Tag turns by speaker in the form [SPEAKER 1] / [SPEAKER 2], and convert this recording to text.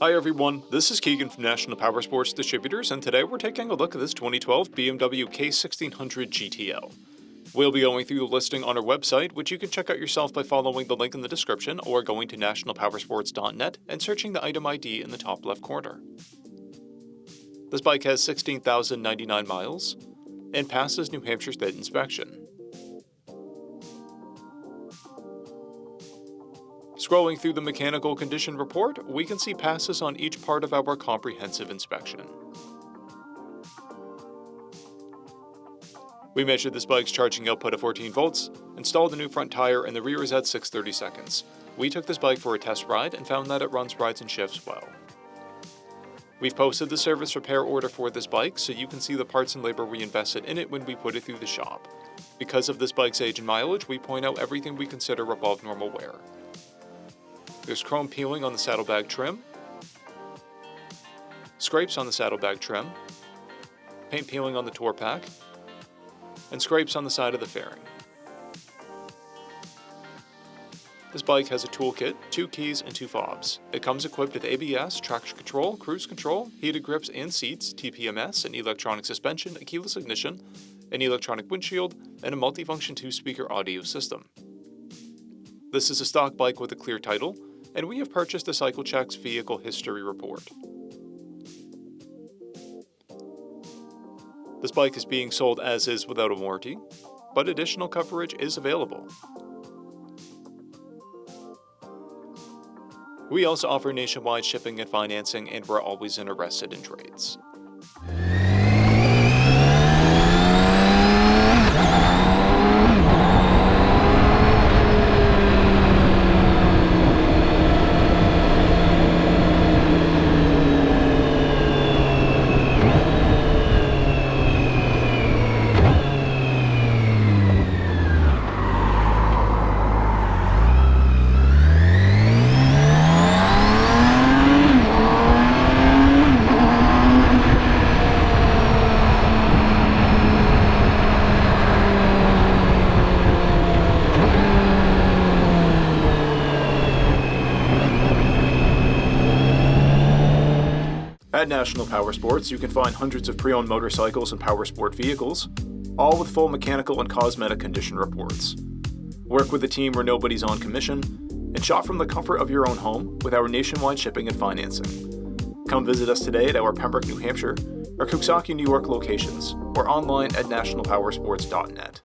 [SPEAKER 1] Hi everyone, this is Keegan from National Powersports Distributors, and today we're taking a look at this 2012 BMW K1600GTL. We'll be going through the listing on our website, which you can check out yourself by following the link in the description or going to nationalpowersports.net and searching the item ID in the top left corner. This bike has 16,099 miles and passes New Hampshire State inspection. Scrolling through the mechanical condition report, we can see passes on each part of our comprehensive inspection. We measured this bike's charging output at 14 volts, installed a new front tire, and the rear is at 6/30 seconds. We took this bike for a test ride and found that it runs, rides, and shifts well. We've posted the service repair order for this bike so you can see the parts and labor we invested in it when we put it through the shop. Because of this bike's age and mileage, we point out everything we consider above normal wear. There's chrome peeling on the saddlebag trim, scrapes on the saddlebag trim, paint peeling on the tour pack, and scrapes on the side of the fairing. This bike has a toolkit, 2 keys, and 2 fobs. It comes equipped with ABS, traction control, cruise control, heated grips and seats, TPMS, an electronic suspension, a keyless ignition, an electronic windshield, and a multifunction 2-speaker audio system. This is a stock bike with a clear title, and we have purchased a CycleCheck's vehicle history report. This bike is being sold as is without a warranty, but additional coverage is available. We also offer nationwide shipping and financing, and we're always interested in trades. At National Powersports, you can find hundreds of pre-owned motorcycles and powersport vehicles, all with full mechanical and cosmetic condition reports. Work with a team where nobody's on commission, and shop from the comfort of your own home with our nationwide shipping and financing. Come visit us today at our Pembroke, New Hampshire, or Coxsackie, New York locations, or online at nationalpowersports.net.